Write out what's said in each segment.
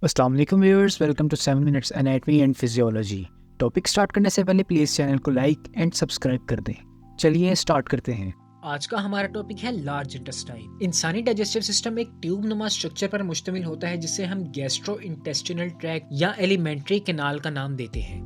अस्सलाम वालेकुम viewers, welcome to 7 minutes anatomy and physiology. Topic start करने से पहले प्लीज़ चैनल को लाइक एंड सब्सक्राइब कर दें। चलिए स्टार्ट करते हैं। आज का हमारा टॉपिक है लार्ज इंटेस्टाइन। इंसानी डाइजेस्टिव सिस्टम एक ट्यूब नुमा स्ट्रक्चर पर मुश्तमिल होता है जिसे हम गैस्ट्रो इंटेस्टिनल ट्रैक्ट या एलिमेंट्री कैनाल का नाम देते हैं।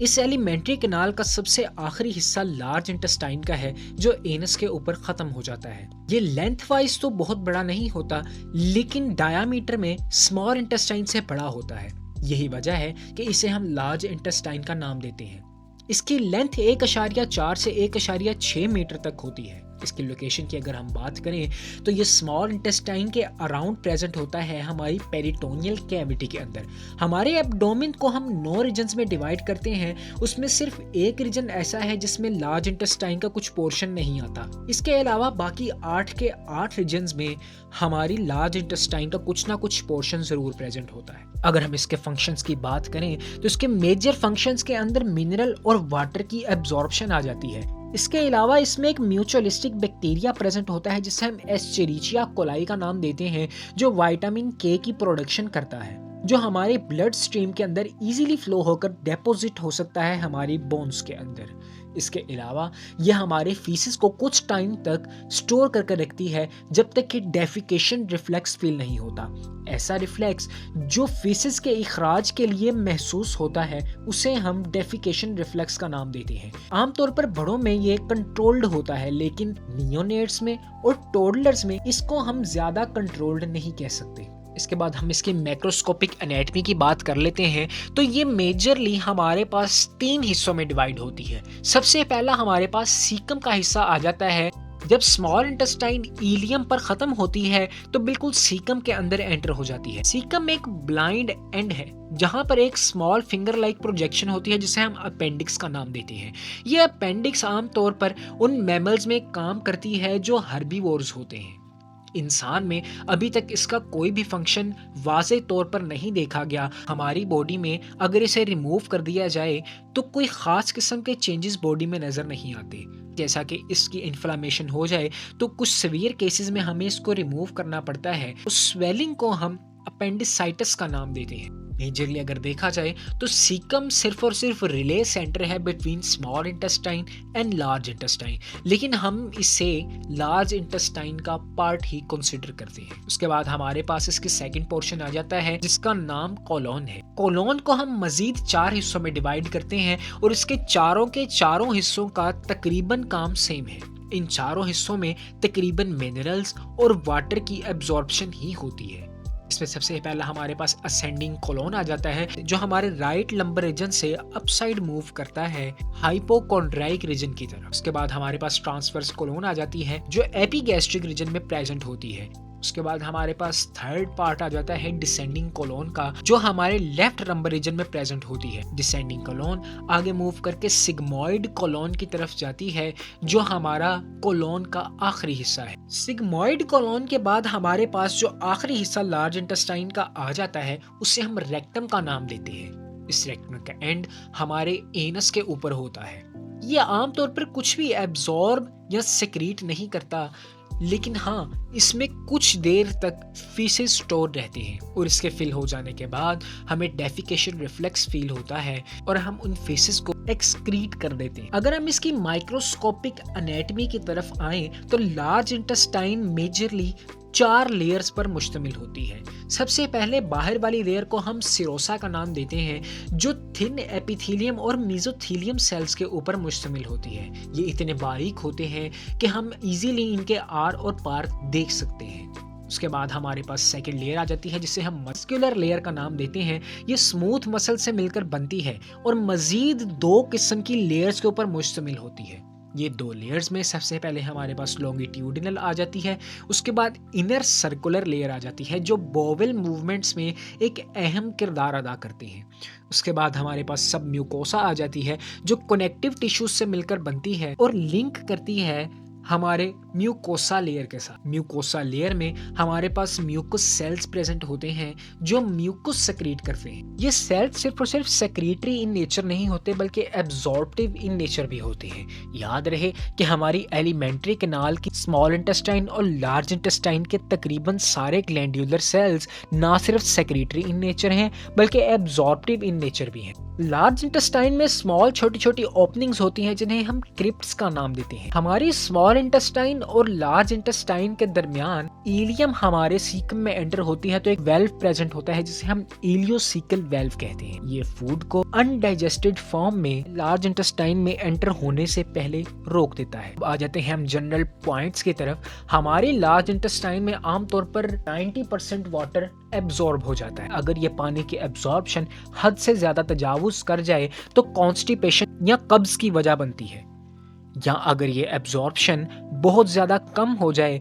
इस एलिमेंट्री कैनाल का सबसे आखिरी हिस्सा लार्ज इंटेस्टाइन का है जो एनस के ऊपर खत्म हो जाता है। ये लेंथ वाइज तो बहुत बड़ा नहीं होता, लेकिन डायामीटर में स्मॉल इंटेस्टाइन से बड़ा होता है। यही वजह है कि इसे हम लार्ज इंटेस्टाइन का नाम देते हैं। इसकी लेंथ 1.4 से 1.6 मीटर तक होती है। इसकी लोकेशन की अगर हम बात करें तो ये स्मॉल इंटेस्टाइन के अराउंड प्रेजेंट होता है हमारी पेरिटोनियल कैविटी के अंदर। हमारे एब्डोमेन को हम 9 रीजन्स में डिवाइड करते हैं, उसमें सिर्फ एक रीजन ऐसा है जिसमें लार्ज इंटेस्टाइन का कुछ पोर्शन नहीं आता। इसके अलावा बाकी 8 के 8 रीजन्स में हमारी लार्ज इंटेस्टाइन का कुछ ना कुछ पोर्शन जरूर प्रेजेंट होता है। अगर हम इसके फंक्शंस की बात करें तो इसके मेजर फंक्शंस के अंदर मिनरल और वाटर की एब्जॉर्प्शन आ जाती है। इसके अलावा इसमें एक म्यूचुअलिस्टिक बैक्टीरिया प्रेजेंट होता है जिसे हम एस्चेरिचिया कोलाई का नाम देते हैं, जो विटामिन के की प्रोडक्शन करता है, जो हमारे ब्लड स्ट्रीम के अंदर इजीली फ्लो होकर डिपॉजिट हो सकता है हमारी बोन्स के अंदर। इसके अलावा यह हमारे फीसिस को कुछ टाइम तक स्टोर करके रखती है जब तक कि डेफिकेशन रिफ्लेक्स फील नहीं होता। ऐसा रिफ्लेक्स जो फीसिस के इखराज के लिए महसूस होता है उसे हम डेफिकेशन रिफ्लेक्स का नाम देते हैं। आमतौर पर बड़ों में ये कंट्रोल्ड होता है, लेकिन नियोनेट्स में और टोडलर्स में इसको हम ज्यादा कंट्रोल्ड नहीं कह सकते। इसके बाद हम इसकी मैक्रोस्कोपिक एनाटमी की बात कर लेते हैं तो ये मेजरली हमारे पास 3 हिस्सों में डिवाइड होती है। सबसे पहला हमारे पास सीकम का हिस्सा आ जाता है। जब स्मॉल इंटेस्टाइन इलियम पर खत्म होती है तो बिल्कुल सीकम के अंदर एंटर हो जाती है। सीकम एक ब्लाइंड एंड है जहां पर एक स्मॉल फिंगर लाइक प्रोजेक्शन होती है जिसे हम अपेंडिक्स का नाम देते हैं। ये अपेंडिक्स आमतौर पर उन मैमल्स में काम करती है जो हर्बीवोर्स होते हैं। इंसान में अभी तक इसका कोई भी फंक्शन वाज़े तौर पर नहीं देखा गया। हमारी बॉडी में अगर इसे रिमूव कर दिया जाए तो कोई ख़ास किस्म के चेंजेस बॉडी में नज़र नहीं आते। जैसा कि इसकी इन्फ्लामेशन हो जाए तो कुछ सीवियर केसेस में हमें इसको रिमूव करना पड़ता है। उस स्वेलिंग को हम अपेंडिसाइटिस का नाम देते हैं। मेजरली अगर देखा जाए तो सीकम सिर्फ और सिर्फ रिले सेंटर है between small intestine and large intestine, लेकिन हम इसे लार्ज इंटेस्टाइन का पार्ट ही कंसिडर करते हैं। उसके बाद हमारे पास इसकी सेकंड पोर्शन आ जाता है जिसका नाम कोलोन है। कोलोन को हम मजीद 4 हिस्सों में डिवाइड करते हैं और इसके चारों के चारों हिस्सों का तकरीबन काम सेम है। इन चारों हिस्सों में तकरीबन मिनरल्स और वाटर की एब्जॉर्प्शन ही होती है। इसमें सबसे पहला हमारे पास असेंडिंग कोलोन आ जाता है जो हमारे राइट लंबर रीजन से अपसाइड मूव करता है हाइपोकॉन्ड्राइक रीजन की तरफ। उसके बाद हमारे पास ट्रांसवर्स कोलोन आ जाती है जो एपिगैस्ट्रिक रीजन में प्रेजेंट होती है। उसके बाद हमारे पास थर्ड पार्ट आ जाता है डिसेंडिंग कोलोन का जो हमारे लेफ्ट लंबर रीजन में प्रेजेंट होती है। डिसेंडिंग कोलोन आगे मूव करके सिग्मोइड कोलोन की तरफ जाती है जो हमारा कोलोन का आखिरी हिस्सा है। सिग्मोइड कोलोन के बाद हमारे पास जो आखिरी हिस्सा लार्ज इंटेस्टाइन का आ जाता है उसे हम रेक्टम का नाम देते हैं। इस रेक्टम का एंड हमारे एनस के ऊपर होता है। ये आमतौर पर कुछ भी एब्जॉर्ब या सेक्रीट नहीं करता, लेकिन हाँ इसमें कुछ देर तक फीसेस स्टोर रहते हैं और इसके फिल हो जाने के बाद हमें डेफिकेशन रिफ्लेक्स फील होता है और हम उन फीसेस को एक्सक्रीट कर देते हैं। अगर हम इसकी माइक्रोस्कोपिक एनाटमी की तरफ आएं तो लार्ज इंटेस्टाइन मेजरली 4 लेयर्स पर मुश्तमिल होती है। सबसे पहले बाहर वाली लेयर को हम सिरोसा का नाम देते हैं जो थिन एपिथेलियम और मेसोथेलियम सेल्स के ऊपर मुश्तमिल होती है। ये इतने बारीक होते हैं कि हम इजीली इनके आर और पार देख सकते हैं। उसके बाद हमारे पास सेकंड लेयर आ जाती है जिसे हम मस्कुलर लेयर का नाम देते हैं। ये स्मूथ मसल से मिलकर बनती है और मजीद 2 किस्म की लेयर्स के ऊपर मुश्तमिल होती है। ये 2 लेयर्स में सबसे पहले हमारे पास लॉन्गिट्यूडिनल आ जाती है, उसके बाद इनर सर्कुलर लेयर आ जाती है जो बोवेल मूवमेंट्स में एक अहम किरदार अदा करते हैं। उसके बाद हमारे पास सब म्यूकोसा आ जाती है जो कनेक्टिव टिश्यूज से मिलकर बनती है और लिंक करती है हमारे म्यूकोसा लेयर के साथ। म्यूकोसा लेयर में हमारे पास म्यूकस सेल्स प्रेजेंट होते हैं जो म्यूकस सेक्रेट करते हैं। ये सेल्स सिर्फ और सिर्फ सेक्रेटरी इन नेचर नहीं होते बल्कि एब्जॉर्प्टिव इन नेचर भी होते हैं। याद रहे कि हमारी एलिमेंट्री कैनाल की स्मॉल इंटेस्टाइन और लार्ज इंटेस्टाइन के तकरीबन सारे ग्लैंड्यूलर सेल्स ना सिर्फ सेक्रेटरी इन नेचर हैं बल्कि एब्जॉर्प्टिव इन नेचर भी हैं। लार्ज इंटेस्टाइन में स्मॉल छोटी छोटी ओपनिंग्स होती हैं जिन्हें हम क्रिप्ट्स का नाम देते हैं। हमारी स्मॉल इंटेस्टाइन और लार्ज इंटेस्टाइन के दरमियान इलियम हमारे सीकम में एंटर होती है तो एक वेल्व प्रेजेंट होता है जिसे हम इलियोसीकल वेल्व कहते हैं। ये फूड को अनडाइजेस्टेड फॉर्म में लार्ज इंटेस्टाइन में एंटर होने से पहले रोक देता है। आ जाते हैं हम जनरल पॉइंट्स की तरफ। हमारी लार्ज इंटेस्टाइन में आमतौर पर 90% वाटर एब्जॉर्ब हो जाता है। अगर ये पानी की एब्जॉर्प्शन हद से ज्यादा तजावुज कर जाए तो कॉन्स्टिपेशन या कब्ज की वजह बनती है, या अगर ये एब्जॉर्प्शन बहुत ज्यादा कम हो जाए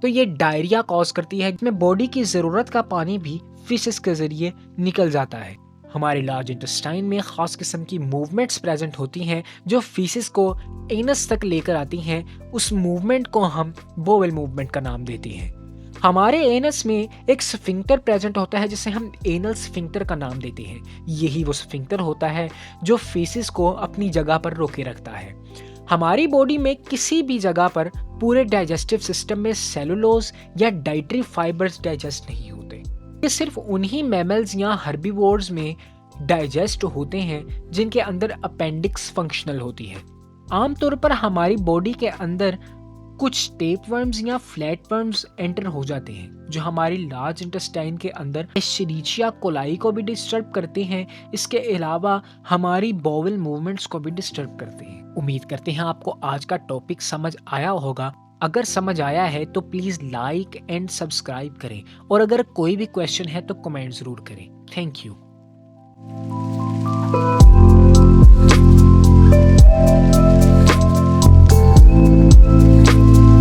तो ये डायरिया कॉज करती है जिसमें बॉडी की जरूरत का पानी भी फीसिस के जरिए निकल जाता है। हमारे लार्ज इंटेस्टाइन में खास किस्म की मूवमेंट्स प्रेजेंट होती हैं जो फीसिस को एनस तक लेकर आती हैं। उस मूवमेंट को हम बोवेल मूवमेंट का नाम देते हैं। हमारे एनस में एक स्फिंक्टर प्रेजेंट होता है जिसे हम एनल स्फिंक्टर का नाम देते हैं। यही वो स्फिंक्टर होता है जो फीसिस को अपनी जगह पर रोके रखता है। हमारी बॉडी में किसी भी जगह पर पूरे डाइजेस्टिव सिस्टम में सेलुलोज या डाइटरी फाइबर्स डाइजेस्ट नहीं होते। ये सिर्फ उन्हीं मैमल्स या हर्बीवोर्स में डाइजेस्ट होते हैं जिनके अंदर अपेंडिक्स फंक्शनल होती है। आमतौर पर हमारी बॉडी के अंदर कुछ टेपवर्म्स या फ्लैटवर्म्स एंटर हो जाते हैं जो हमारी लार्ज इंटेस्टाइन के अंदर एस्चेरिचिया कोलाई को भी डिस्टर्ब करते हैं। इसके अलावा हमारी बोवेल मूवमेंट्स को भी डिस्टर्ब करते हैं। उम्मीद करते हैं आपको आज का टॉपिक समझ आया होगा। अगर समझ आया है तो प्लीज लाइक एंड सब्सक्राइब करें और अगर कोई भी क्वेश्चन है तो कमेंट जरूर करें। Thank you.